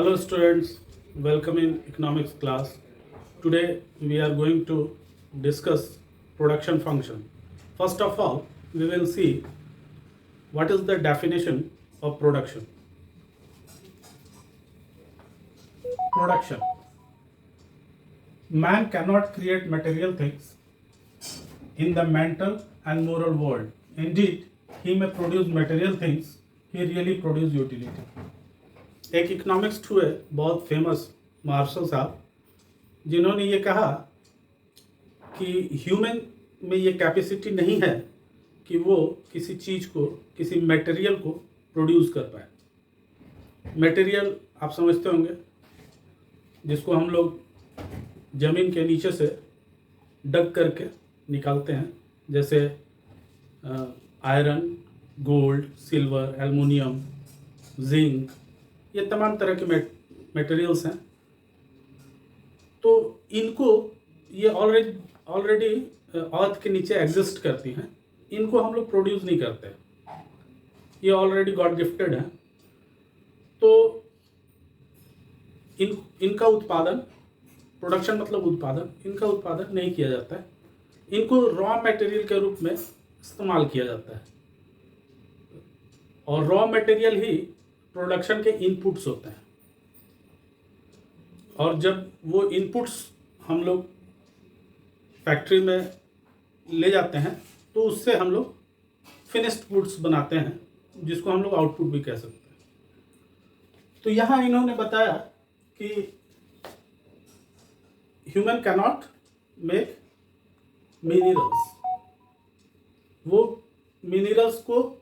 Hello students, welcome in economics class. Today we are going to discuss production function. First of all, we will see what is the definition of production. Production. Man cannot create material things in the mental and moral world. Indeed, he may produce material things, he really produce utility. एक economics हुए बहुत famous martial साहब, जिन्होंने ये कहा कि human में ये कैपेसिटी नहीं है कि वो किसी चीज़ को, किसी मटेरियल को प्रोड्यूस कर पाए। मटेरियल आप समझते होंगे, जिसको हम लोग ज़मीन के नीचे से डग करके निकालते हैं, जैसे iron, gold, silver, aluminium, zinc, ये तमाम तरह के मटेरियल्स हैं। तो इनको ये ऑलरेडी अर्थ के नीचे एग्जिस्ट करती हैं, इनको हम लोग प्रोड्यूस नहीं करते, ये ऑलरेडी गॉड गिफ्टेड हैं। तो इनका उत्पादन, प्रोडक्शन मतलब उत्पादन, इनका उत्पादन नहीं किया जाता है, इनको रॉ मटेरियल के रूप में इस्तेमाल किया जाता है। और रॉ मटेरियल ही प्रोडक्शन के इनपुट्स होते हैं। और जब वो इनपुट्स हम लोग फैक्ट्री में ले जाते हैं, तो उससे हम लोग फिनिश्ड गुड्स बनाते हैं, जिसको हम लोग आउटपुट भी कह सकते हैं। तो यहाँ इन्होंने बताया कि ह्यूमन कैनॉट मेक मिनरल्स, वो मिनरल्स को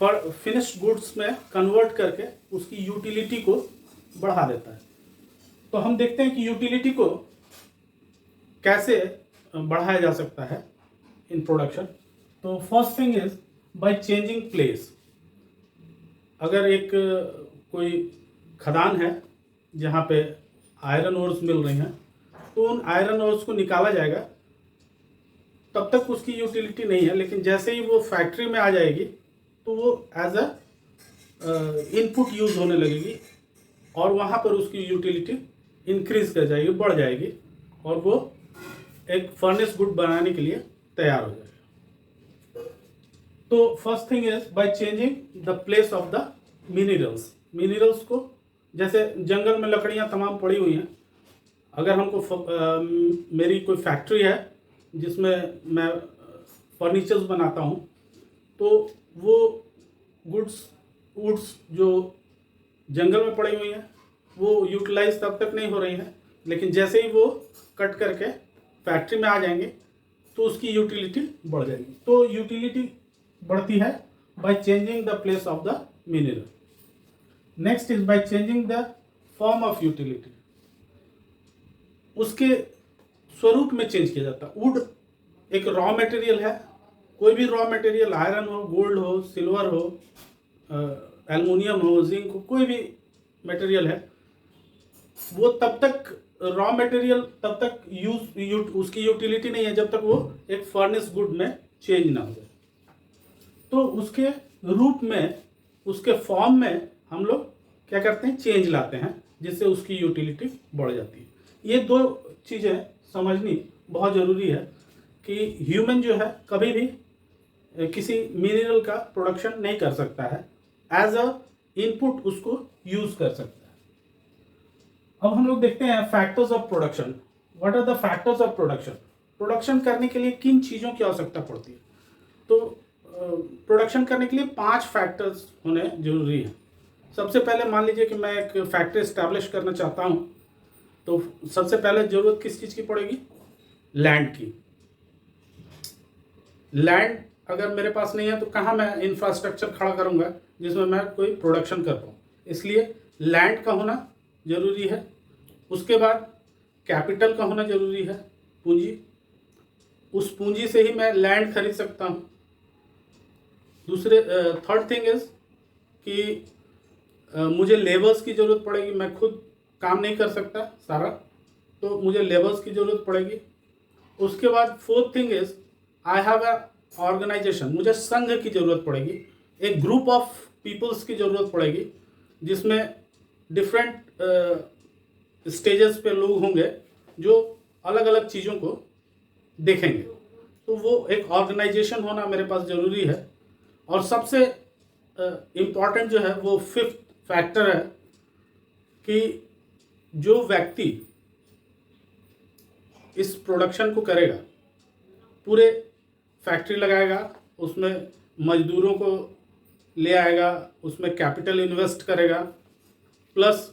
फिनिश्ड गुड्स में कन्वर्ट करके उसकी यूटिलिटी को बढ़ा देता है। तो हम देखते हैं कि यूटिलिटी को कैसे बढ़ाया जा सकता है इन प्रोडक्शन। तो first thing is by changing place. अगर एक कोई खदान है जहाँ पे आयरन ओर्स मिल रही हैं, तो उन आयरन ओर्स को निकाला जाएगा, तब तक उसकी यूटिलिटी नहीं है। लेकिन जैसे ही वो फैक्ट्री में आ जाएगी, तो वो एज अ इनपुट यूज होने लगेगी, और वहाँ पर उसकी यूटिलिटी इंक्रीज कर जाएगी, बढ़ जाएगी, और वो एक फर्नेस गुड बनाने के लिए तैयार हो जाएगा। तो first thing is by changing the place of the minerals. Minerals को, जैसे जंगल में लकड़ियाँ तमाम पड़ी हुई हैं, अगर हमको मेरी कोई फैक्ट्री है जिसमें मैं फर्नीचर्स बनाता हूँ, तो वो वुड्स जो जंगल में पड़ी हुई हैं, वो यूटिलाइज तब तक नहीं हो रही हैं, लेकिन जैसे ही वो कट करके फैक्ट्री में आ जाएंगे, तो उसकी यूटिलिटी बढ़ जाएगी। तो यूटिलिटी बढ़ती है by changing the place of the mineral. Next is by changing the form of utility. उसके स्वरूप में चेंज किया जाता है। वुड एक रॉ मटेरियल है, कोई भी रॉ मटेरियल, आयरन हो, गोल्ड हो, सिल्वर हो, एल्युमिनियम हो, जिंक हो, कोई भी मटेरियल है, वो तब तक रॉ मटेरियल तब तक उसकी यूटिलिटी नहीं है जब तक वो एक फर्नेस गुड में चेंज ना हो जाए। तो उसके रूप में, उसके फॉर्म में हम लोग क्या करते हैं, चेंज लाते हैं, जिससे उसकी यूटिलिटी बढ़ जाती है। ये दो चीज़ें समझनी बहुत ज़रूरी है कि ह्यूमन जो है कभी भी किसी मिनरल का प्रोडक्शन नहीं कर सकता है, एज अ इनपुट उसको यूज कर सकता है। अब हम लोग देखते हैं factors of production. What are the factors of production? Production करने के लिए किन चीज़ों की आवश्यकता पड़ती है? तो प्रोडक्शन करने के लिए 5 फैक्टर्स होने जरूरी है। सबसे पहले मान लीजिए कि मैं एक फैक्ट्री इस्टेब्लिश करना चाहता हूँ, तो सबसे पहले ज़रूरत किस चीज़ की पड़ेगी? लैंड की। लैंड अगर मेरे पास नहीं है, तो कहाँ मैं इंफ्रास्ट्रक्चर खड़ा करूँगा जिसमें मैं कोई प्रोडक्शन कर पाऊँ? इसलिए लैंड का होना ज़रूरी है। उसके बाद कैपिटल का होना ज़रूरी है, पूंजी। उस पूंजी से ही मैं लैंड खरीद सकता हूँ। थर्ड थिंग इज कि मुझे लेबर्स की ज़रूरत पड़ेगी। मैं खुद काम नहीं कर सकता सारा, तो मुझे लेबर्स की ज़रूरत पड़ेगी। उसके बाद fourth thing is I have a organisation. मुझे संघ की ज़रूरत पड़ेगी, एक ग्रुप ऑफ पीपल्स की ज़रूरत पड़ेगी जिसमें डिफरेंट स्टेजेस पे लोग होंगे जो अलग अलग चीज़ों को देखेंगे। तो वो एक ऑर्गेनाइजेशन होना मेरे पास ज़रूरी है। और सबसे इम्पॉर्टेंट जो है वो फिफ्थ फैक्टर है कि जो व्यक्ति इस प्रोडक्शन को करेगा, पूरे फैक्ट्री लगाएगा, उसमें मजदूरों को ले आएगा, उसमें कैपिटल इन्वेस्ट करेगा, प्लस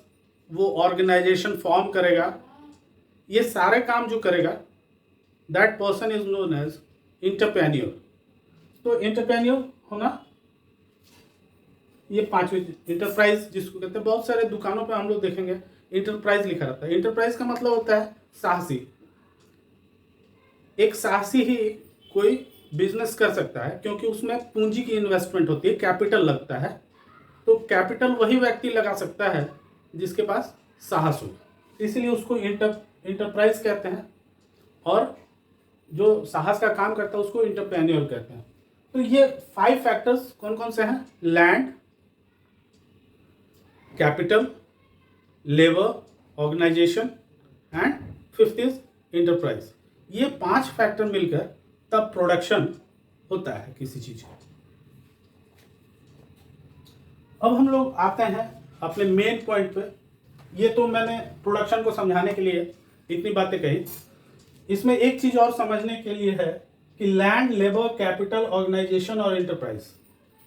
वो ऑर्गेनाइजेशन फॉर्म करेगा, ये सारे काम जो करेगा, that person is known as entrepreneur. तो एंटरप्रेन्योर होना, ये पांचवी इंटरप्राइज जिसको कहते हैं, बहुत सारे दुकानों पे हम लोग देखेंगे इंटरप्राइज लिखा रहता है। इंटरप्राइज का मतलब होता है साहसी। एक साहसी ही कोई बिजनेस कर सकता है, क्योंकि उसमें पूंजी की इन्वेस्टमेंट होती है, कैपिटल लगता है। तो कैपिटल वही व्यक्ति लगा सकता है जिसके पास साहस हो, इसलिए उसको इंटरप्राइज कहते हैं। और जो साहस का काम करता है उसको इंटरप्रेन्योर कहते हैं। तो ये 5 फैक्टर्स कौन कौन से हैं? Land, capital, labour, organisation and fifth is enterprise. ये 5 फैक्टर मिलकर तब प्रोडक्शन होता है किसी चीज का। अब हम लोग आते हैं अपने मेन पॉइंट पे। ये तो मैंने प्रोडक्शन को समझाने के लिए इतनी बातें कही। इसमें एक चीज और समझने के लिए है कि लैंड, लेबर, कैपिटल, ऑर्गेनाइजेशन और इंटरप्राइज।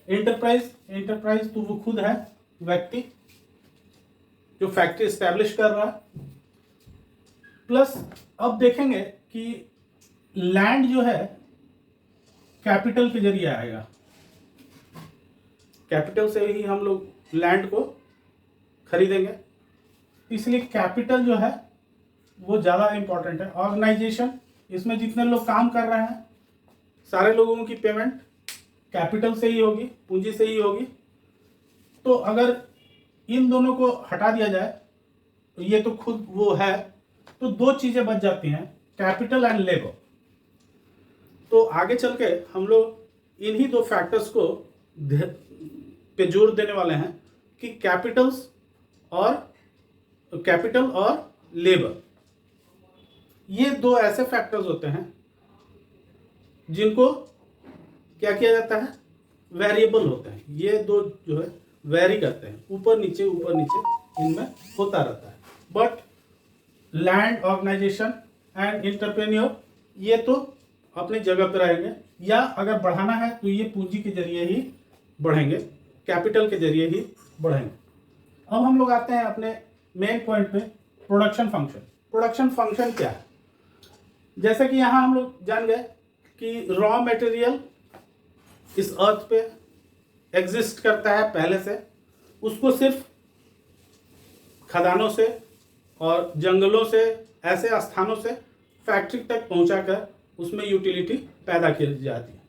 इंटरप्राइज तो वो खुद है, व्यक्ति जो फैक्ट्री एस्टैब्लिश कर रहा है। प्लस अब देखेंगे कि लैंड जो है कैपिटल के जरिए आएगा। कैपिटल से ही हम लोग लैंड को खरीदेंगे, इसलिए कैपिटल जो है वो ज़्यादा इंपॉर्टेंट है। ऑर्गेनाइजेशन, इसमें जितने लोग काम कर रहे हैं सारे लोगों की पेमेंट कैपिटल से ही होगी, पूंजी से ही होगी। तो अगर इन दोनों को हटा दिया जाए तो ये तो खुद वो है, तो 2 चीज़ें बच जाती हैं, कैपिटल एंड लेबर। तो आगे चल के हम लोग इन्हीं 2 फैक्टर्स को पे जोर देने वाले हैं कि कैपिटल और लेबर, ये 2 ऐसे फैक्टर्स होते हैं जिनको क्या किया जाता है, वेरिएबल होते हैं। ये 2 जो है वेरी करते हैं, ऊपर नीचे इनमें होता रहता है। But land, organisation and entrepreneur ये तो अपनी जगह पर रहेंगे, या अगर बढ़ाना है तो ये पूंजी के जरिए ही बढ़ेंगे, कैपिटल के जरिए ही बढ़ेंगे। अब हम लोग आते हैं अपने मेन पॉइंट पे, प्रोडक्शन फंक्शन। प्रोडक्शन फंक्शन क्या है? जैसे कि यहाँ हम लोग जान गए कि रॉ मटेरियल इस अर्थ पे एग्जिस्ट करता है पहले से, उसको सिर्फ खदानों से और जंगलों से, ऐसे स्थानों से फैक्ट्री तक पहुंचाकर उसमें यूटिलिटी पैदा की जाती है।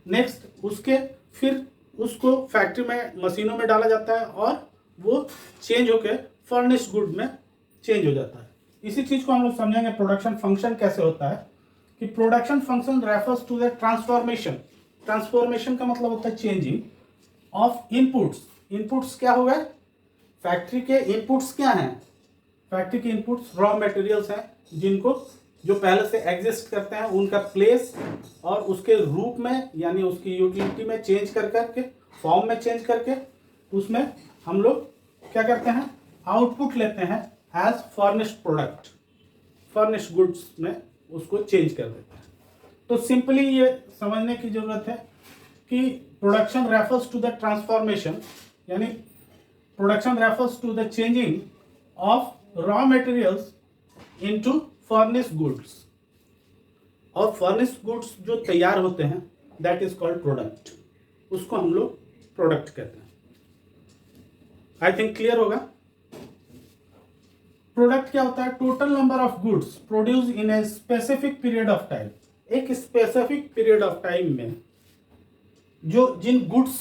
नेक्स्ट उसके फिर उसको फैक्ट्री में मशीनों में डाला जाता है और वो चेंज होकर फर्निश्ड गुड में चेंज हो जाता है। इसी चीज को हम लोग समझेंगे प्रोडक्शन फंक्शन कैसे होता है। कि production function refers to the transformation. Transformation का मतलब होता है चेंजिंग ऑफ इनपुट्स। इनपुट्स क्या हो गए? फैक्ट्री के इनपुट्स क्या हैं? फैक्ट्री के इनपुट्स रॉ मटेरियल्स हैं, जिनको जो पहले से एग्जिस्ट करते हैं उनका प्लेस और उसके रूप में, यानी उसकी यूटिलिटी में चेंज कर करके, फॉर्म में चेंज करके, उसमें हम लोग क्या करते हैं, आउटपुट लेते हैं as furnished product, furnished goods में उसको चेंज कर देते हैं। तो सिंपली ये समझने की जरूरत है कि production refers to the transformation, यानी production refers to the changing of raw materials into finished goods. और फर्निश्ड गुड्स जो तैयार होते हैं दैट इज कॉल्ड प्रोडक्ट, उसको हम लोग प्रोडक्ट कहते हैं। आई थिंक क्लियर होगा। प्रोडक्ट क्या होता है? Total number of goods produce in a specific period of time. एक स्पेसिफिक पीरियड ऑफ टाइम में जो जिन गुड्स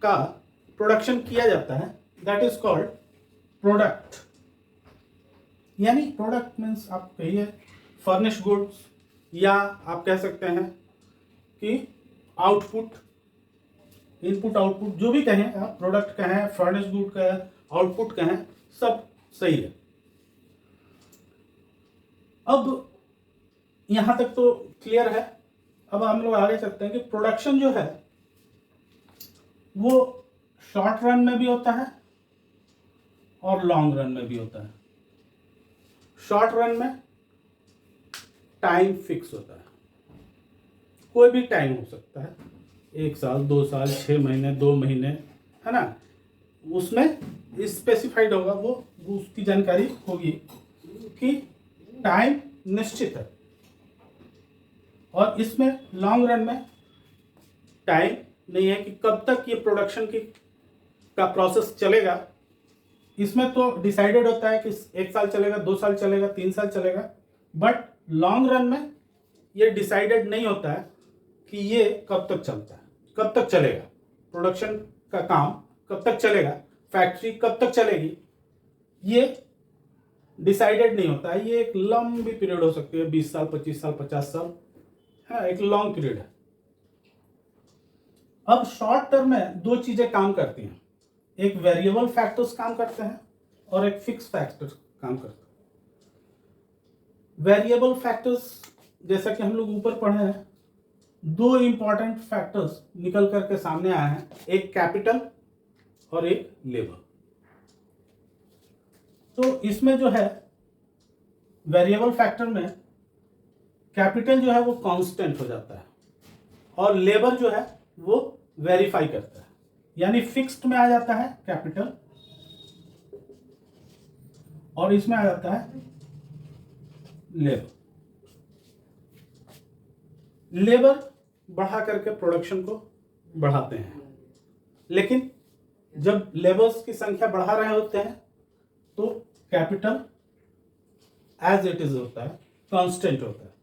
का प्रोडक्शन किया जाता है दैट इज कॉल्ड प्रोडक्ट। यानी प्रोडक्ट मीन्स आप कहिए फर्निश्ड गुड्स, या आप कह सकते हैं कि आउटपुट, इनपुट आउटपुट जो भी कहें आप, प्रोडक्ट कहें, फर्निश गुड कहें, आउटपुट कहें, सब सही है। अब यहां तक तो क्लियर है। अब हम लोग आगे चलते हैं कि प्रोडक्शन जो है वो शॉर्ट रन में भी होता है और लॉन्ग रन में भी होता है। शॉर्ट रन में टाइम फिक्स होता है, कोई भी टाइम हो सकता है, 1 साल, 2 साल, 6 महीने, 2 महीने, है ना, उसमें स्पेसिफाइड होगा, वो उसकी जानकारी होगी कि टाइम निश्चित है। और इसमें लॉन्ग रन में टाइम नहीं है कि कब तक ये प्रोडक्शन का प्रोसेस चलेगा। इसमें तो डिसाइडेड होता है कि 1 साल चलेगा, 2 साल चलेगा, 3 साल चलेगा, बट लॉन्ग रन में ये डिसाइडेड नहीं होता है कि ये कब तक चलता है, कब तक चलेगा, प्रोडक्शन का काम कब तक चलेगा, फैक्ट्री कब तक चलेगी, ये डिसाइडेड नहीं होता है। ये एक लंबी पीरियड हो सकती है, 20 साल, 25 साल, 50 साल, है, एक लॉन्ग पीरियड है। अब शॉर्ट टर्म में 2 चीजें काम करती हैं, एक वेरिएबल फैक्टर्स काम करते हैं और एक फिक्स फैक्टर्स काम करते हैं। वेरिएबल फैक्टर्स जैसा कि हम लोग ऊपर पढ़े हैं, 2 इंपॉर्टेंट फैक्टर्स निकल करके सामने आए हैं, एक कैपिटल और एक लेबर। तो इसमें जो है वेरिएबल फैक्टर में कैपिटल जो है वो कांस्टेंट हो जाता है और लेबर जो है वो वेरीफाई करता है, यानी फिक्स्ड में आ जाता है कैपिटल और इसमें आ जाता है लेबर। लेबर बढ़ा करके प्रोडक्शन को बढ़ाते हैं, लेकिन जब लेबर्स की संख्या बढ़ा रहे होते हैं तो कैपिटल एज इट इज होता है, कांस्टेंट होता है।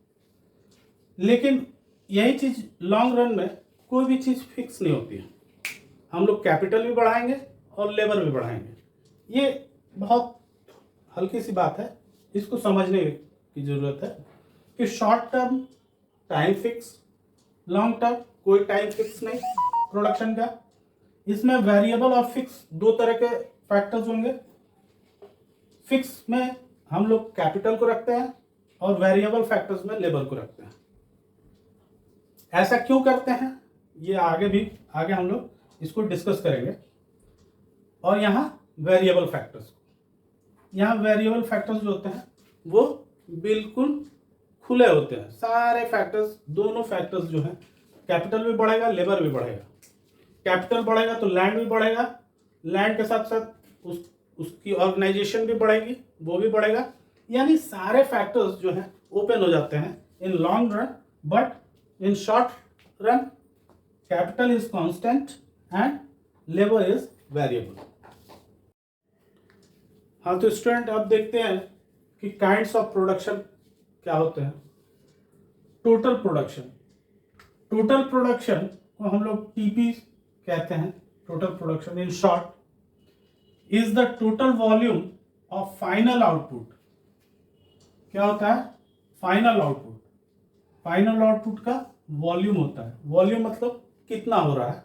लेकिन यही चीज लॉन्ग रन में कोई भी चीज फिक्स नहीं होती है, हम लोग कैपिटल भी बढ़ाएंगे और लेबर भी बढ़ाएंगे। ये बहुत हल्की सी बात है, इसको समझने की जरूरत है कि short term time fix, long term कोई टाइम फिक्स नहीं प्रोडक्शन का। इसमें वेरिएबल और फिक्स 2 तरह के फैक्टर्स होंगे। फिक्स में हम लोग कैपिटल को रखते हैं और वेरिएबल फैक्टर्स में लेबर को रखते हैं। ऐसा क्यों करते हैं ये आगे हम लोग इसको डिस्कस करेंगे। और यहाँ वेरिएबल फैक्टर्स जो होते हैं वो बिल्कुल खुले होते हैं, सारे फैक्टर्स, दोनों फैक्टर्स जो है, कैपिटल भी बढ़ेगा, लेबर भी बढ़ेगा। कैपिटल बढ़ेगा तो लैंड भी बढ़ेगा, लैंड के साथ साथ उसकी ऑर्गेनाइजेशन भी बढ़ेगी, वो भी बढ़ेगा। यानी सारे फैक्टर्स जो हैं ओपन हो जाते हैं in long run, but in short run capital is constant and labour is variable. हाँ, तो स्टूडेंट अब देखते हैं कि काइंड्स ऑफ प्रोडक्शन क्या होते हैं। टोटल प्रोडक्शन को हम लोग टीपी कहते हैं। Total production in short is the total volume of final output. क्या होता है? फाइनल आउटपुट का वॉल्यूम होता है। वॉल्यूम मतलब कितना हो रहा है।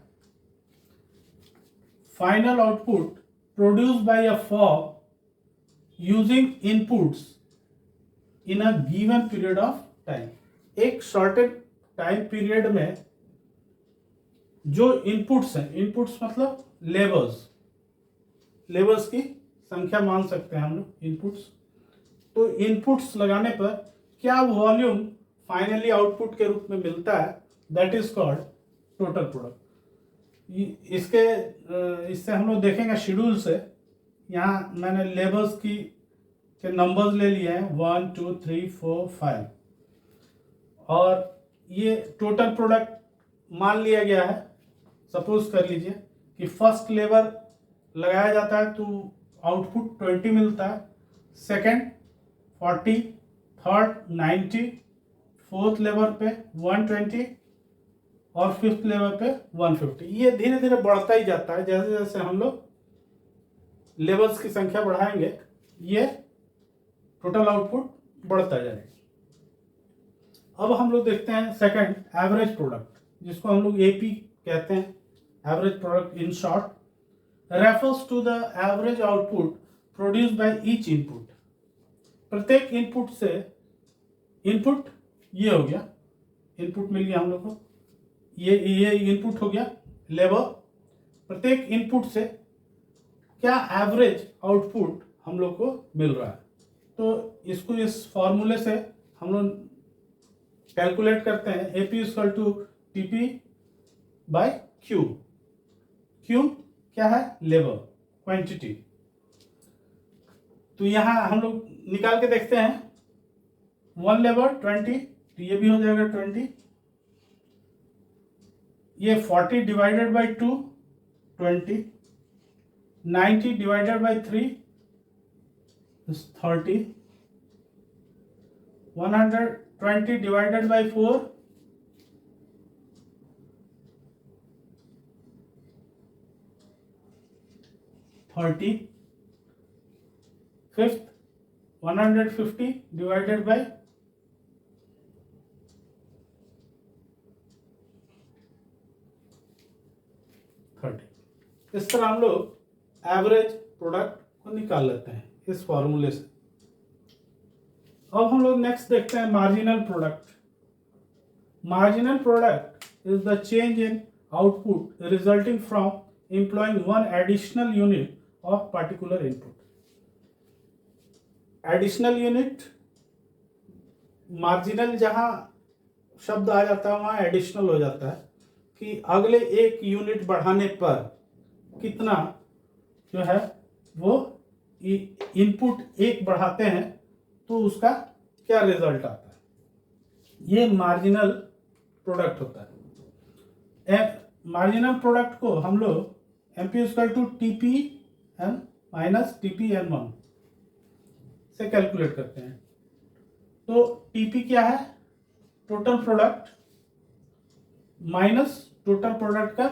Final output produced by a firm using inputs in a given period of time. एक शॉर्टेड टाइम पीरियड में जो इनपुट्स हैं, इनपुट्स मतलब लेबर्स की संख्या मान सकते हैं हम लोग इनपुट्स। तो इनपुट्स लगाने पर क्या वॉल्यूम फाइनली आउटपुट के रूप में मिलता है, that is called total product. इससे हम लोग देखेंगे शेड्यूल से। यहाँ मैंने लेबर्स के नंबर्स ले लिए हैं 1 2 3 4 5 और ये टोटल प्रोडक्ट मान लिया गया है। सपोज कर लीजिए कि फर्स्ट लेबर लगाया जाता है तो आउटपुट 20 मिलता है, सेकंड 40, थर्ड 90, फोर्थ लेबर पे 120 और फिफ्थ लेवल पे 150। ये धीरे धीरे बढ़ता ही जाता है। जैसे जैसे हम लोग लेवल्स की संख्या बढ़ाएंगे ये टोटल आउटपुट बढ़ता जाएगा। अब हम लोग देखते हैं सेकंड एवरेज प्रोडक्ट, जिसको हम लोग एपी कहते हैं, average product in short refers to the average output produce by each input. प्रत्येक इनपुट से, इनपुट ये हो गया, इनपुट मिल गया हम लोग को, ये इनपुट हो गया लेबर। प्रत्येक इनपुट से क्या एवरेज आउटपुट हम लोग को मिल रहा है, तो इसको इस फॉर्मूले से हम लोग कैलकुलेट करते हैं। AP equal to TP by Q। Q क्या है? Labour quantity. तो यहां हम लोग निकाल के देखते हैं। 1 लेबर 20, तो ये भी हो जाएगा 20। ये 40 divided by 2 20, 90 divided by 3 is 30, 120 divided by 4 30, fifth 150 divided by 30। इस तरह हम लोग एवरेज प्रोडक्ट को निकाल लेते हैं इस फॉर्मूले से। अब हम लोग नेक्स्ट देखते हैं marginal product. Marginal product is the change in output resulting from employing one additional unit of particular input. Additional unit, marginal जहां शब्द आ जाता है वहां एडिशनल हो जाता है कि अगले एक यूनिट बढ़ाने पर कितना जो है वो इनपुट एक बढ़ाते हैं तो उसका क्या रिजल्ट आता है, ये मार्जिनल प्रोडक्ट होता है। मार्जिनल प्रोडक्ट को हम लोग MP equal to TPN minus TPN1 से कैलकुलेट करते हैं। तो TP क्या है? Total product minus total product का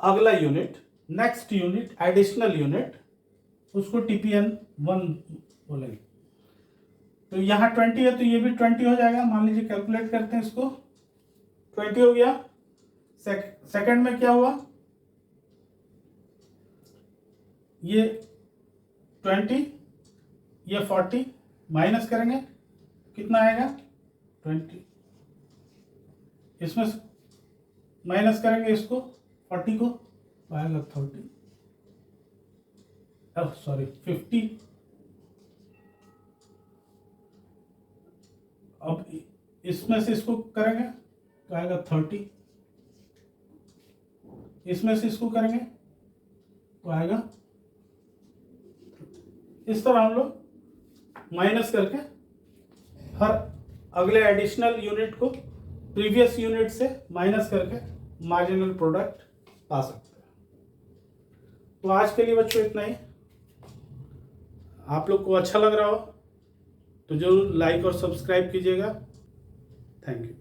अगला unit, next unit, additional unit, उसको TPN1 बोलेंगे। तो यहाँ 20 है तो ये भी 20 हो जाएगा। मान लीजिए कैलकुलेट करते हैं इसको, 20 हो गया। सेकंड में क्या हुआ? ये 20, ये 40 माइनस करेंगे कितना आएगा? 20। इसमें माइनस करेंगे इसको 40 को, आएगा 30, सॉरी 50। अब इसमें से इसको करेंगे तो आएगा 30, इसमें से इसको करेंगे तो आएगा। इस तरह हम लोग माइनस करके हर अगले एडिशनल यूनिट को प्रीवियस यूनिट से माइनस करके मार्जिनल प्रोडक्ट पा सकते हैं। तो आज के लिए बच्चों इतना ही। आप लोग को अच्छा लग रहा हो तो जरूर लाइक और सब्सक्राइब कीजिएगा। Thank you.